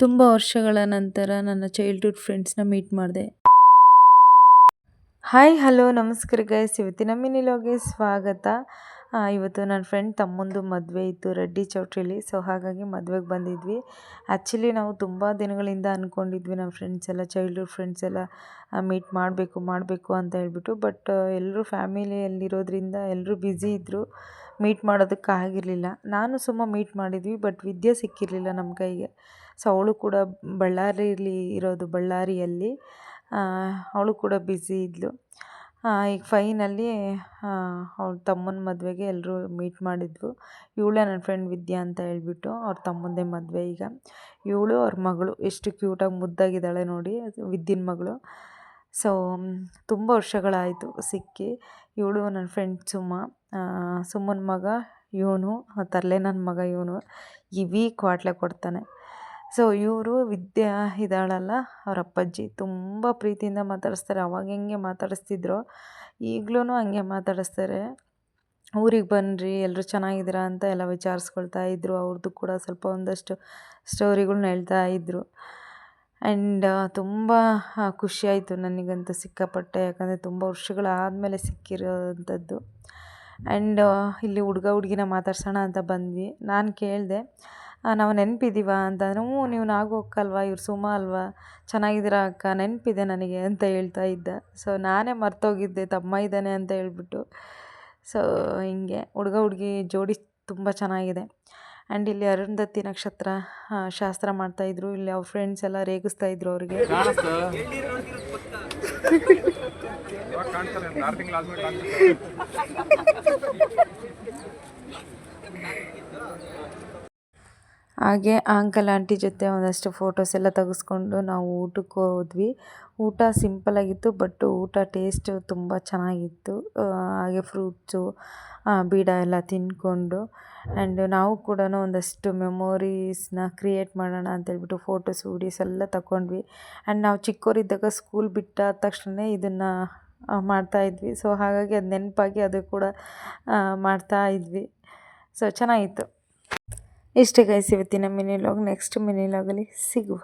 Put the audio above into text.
ತುಂಬ ವರ್ಷಗಳ ನಂತರ ನನ್ನ ಚೈಲ್ಡ್‌ಹುಡ್ ಫ್ರೆಂಡ್ಸ್‌ನ ಮೀಟ್ ಮಾಡಿದೆ. ಹಾಯ್ ಹಲೋ ನಮಸ್ಕಾರ ಗೈಸ್, ಇವತ್ತಿನ ಮಿನಿ ವ್ಲಾಗ್ಗೆ ಸ್ವಾಗತ. ಇವತ್ತು ನನ್ನ ಫ್ರೆಂಡ್ ತಮ್ಮಂದು ಮದುವೆ ಇತ್ತು ರೆಡ್ಡಿ ಚೌಟ್ರಿಲಿ. ಸೊ ಹಾಗಾಗಿ ಮದುವೆಗೆ ಬಂದಿದ್ವಿ. ಆ್ಯಕ್ಚುಲಿ ನಾವು ತುಂಬ ದಿನಗಳಿಂದ ಅಂದ್ಕೊಂಡಿದ್ವಿ ನಮ್ಮ ಫ್ರೆಂಡ್ಸ್ ಎಲ್ಲ, ಚೈಲ್ಡ್‌ಹುಡ್ ಫ್ರೆಂಡ್ಸ್ ಎಲ್ಲ ಮೀಟ್ ಮಾಡಬೇಕು ಅಂತ ಹೇಳ್ಬಿಟ್ಟು. ಬಟ್ ಎಲ್ಲರೂ ಫ್ಯಾಮಿಲಿಯಲ್ಲಿರೋದ್ರಿಂದ ಎಲ್ಲರೂ ಬ್ಯುಸಿ ಇದ್ದರು, ಮೀಟ್ ಮಾಡೋದಕ್ಕಾಗಿರಲಿಲ್ಲ. ನಾನು ಸುಮ್ಮ ಮೀಟ್ ಮಾಡಿದ್ವಿ, ಬಟ್ ವಿದ್ಯೆ ಸಿಕ್ಕಿರಲಿಲ್ಲ ನಮ್ಮ ಕೈಗೆ. ಸೊ ಅವಳು ಕೂಡ ಬಳ್ಳಾರಿಯಲ್ಲಿ ಅವಳು ಕೂಡ ಬ್ಯುಸಿ ಇದ್ಲು. ಈಗ ಫೈನಲಿ ಅವ್ಳ ತಮ್ಮನ ಮದುವೆಗೆ ಎಲ್ಲರೂ ಮೀಟ್ ಮಾಡಿದ್ವು. ಇವಳೇ ನನ್ನ ಫ್ರೆಂಡ್ ವಿದ್ಯಾ ಅಂತ ಹೇಳ್ಬಿಟ್ಟು. ಅವ್ರ ತಮ್ಮಂದೇ ಮದುವೆ ಈಗ. ಇವಳು ಅವ್ರ ಮಗಳು ಎಷ್ಟು ಕ್ಯೂಟಾಗಿ ಮುದ್ದಾಗಿದ್ದಾಳೆ ನೋಡಿ, ವಿದ್ಯನ ಮಗಳು. ಸೊ ತುಂಬ ವರ್ಷಗಳಾಯಿತು ಸಿಕ್ಕಿ. ಇವಳು ನನ್ನ ಫ್ರೆಂಡ್ ಸುಮ್ಮನ ಮಗ ಇವನು, ತರಲೆ ನನ್ನ ಮಗ ಇವನು. ಇವಿ ಕ್ವಾಟ್ಲೆ ಕೊಡ್ತಾನೆ. ಸೊ ಇವರು ವಿದ್ಯಾ ಇದ್ದಾಳಲ್ಲ, ಅವ್ರ ಅಪ್ಪಾಜಿ ತುಂಬ ಪ್ರೀತಿಯಿಂದ ಮಾತಾಡಿಸ್ತಾರೆ. ಅವಾಗ ಹೆಂಗೆ ಮಾತಾಡಿಸ್ತಿದ್ರು ಈಗಲೂ ಹಂಗೆ ಮಾತಾಡಿಸ್ತಾರೆ. ಊರಿಗೆ ಬನ್ನಿರಿ, ಎಲ್ಲರೂ ಚೆನ್ನಾಗಿದ್ದೀರಾ ಅಂತ ಎಲ್ಲ ವಿಚಾರಿಸ್ಕೊಳ್ತಾ ಇದ್ದರು. ಅವ್ರದ್ದು ಕೂಡ ಸ್ವಲ್ಪ ಒಂದಷ್ಟು ಸ್ಟೋರಿಗಳ್ನ ಹೇಳ್ತಾ ಇದ್ದರು. ಆ್ಯಂಡ್ ತುಂಬ ಖುಷಿಯಾಯಿತು ನನಗಂತೂ ಸಿಕ್ಕಾಪಟ್ಟೆ. ಯಾಕಂದರೆ ತುಂಬ ವರ್ಷಗಳಾದಮೇಲೆ ಸಿಕ್ಕಿರೋವಂಥದ್ದು. ಆ್ಯಂಡ್ ಇಲ್ಲಿ ಹುಡುಗ ಹುಡುಗಿನ ಮಾತಾಡ್ಸೋಣ ಅಂತ ಬಂದ್ವಿ. ನಾನು ಕೇಳಿದೆ, ನಾವು ನೆನಪಿದ್ದೀವ ಅಂತಂದರೆ, ನೀವು ನಾಗು ಅಕ್ಕ ಅಲ್ವಾ, ಇವ್ರು ಸುಮಾ ಅಲ್ವಾ, ಚೆನ್ನಾಗಿದ್ದೀರಾ ಅಕ್ಕ, ನೆನಪಿದೆ ನನಗೆ ಅಂತ ಹೇಳ್ತಾ ಇದ್ದ. ಸೊ ನಾನೇ ಮರ್ತೋಗಿದ್ದೆ ತಮ್ಮ ಇದ್ದಾನೆ ಅಂತ ಹೇಳ್ಬಿಟ್ಟು. ಸೊ ಹಿಂಗೆ ಹುಡುಗ ಹುಡುಗಿ ಜೋಡಿ ತುಂಬ ಚೆನ್ನಾಗಿದೆ. ಆ್ಯಂಡ್ ಇಲ್ಲಿ ಅರುಂಧತಿ ನಕ್ಷತ್ರ ಶಾಸ್ತ್ರ ಮಾಡ್ತಾಯಿದ್ರು. ಇಲ್ಲಿ ಅವ್ರ ಫ್ರೆಂಡ್ಸ್ ಎಲ್ಲ ರೇಗಿಸ್ತಾಯಿದ್ರು ಅವ್ರಿಗೆ. ಹಾಗೆ ಅಂಕಲ್ ಆಂಟಿ ಜೊತೆ ಒಂದಷ್ಟು ಫೋಟೋಸ್ ಎಲ್ಲ ತೆಗೆಸ್ಕೊಂಡು ನಾವು ಊಟಕ್ಕೆ ಹೋದ್ವಿ. ಊಟ ಸಿಂಪಲ್ಲಾಗಿತ್ತು, ಬಟ್ ಊಟ ಟೇಸ್ಟು ತುಂಬ ಚೆನ್ನಾಗಿತ್ತು. ಹಾಗೆ ಫ್ರೂಟ್ಸು ಬೀಡ ಎಲ್ಲ ತಿಂದ್ಕೊಂಡು, ಆ್ಯಂಡ್ ನಾವು ಕೂಡ ಒಂದಷ್ಟು ಮೆಮೊರೀಸ್ನ ಕ್ರಿಯೇಟ್ ಮಾಡೋಣ ಅಂತೇಳ್ಬಿಟ್ಟು ಫೋಟೋಸ್ ವೀಡಿಯೋಸ್ ಎಲ್ಲ ತಗೊಂಡ್ವಿ. ಆ್ಯಂಡ್ ನಾವು ಚಿಕ್ಕವರಿದ್ದಾಗ ಸ್ಕೂಲ್ ಬಿಟ್ಟಾದ ತಕ್ಷಣ ಇದನ್ನು ಮಾಡ್ತಾಯಿದ್ವಿ. ಸೊ ಹಾಗಾಗಿ ಅದು ನೆನಪಾಗಿ ಅದು ಕೂಡ ಮಾಡ್ತಾಯಿದ್ವಿ. ಸೊ ಚೆನ್ನಾಗಿತ್ತು. ಇಷ್ಟೇ ಗೈಸ್ ಇವತ್ತಿನ ಮಿನಿ ವ್ಲಾಗ್. ನೆಕ್ಸ್ಟ್ ಮಿನಿ ವ್ಲಾಗಲ್ಲಿ ಸಿಗುವ.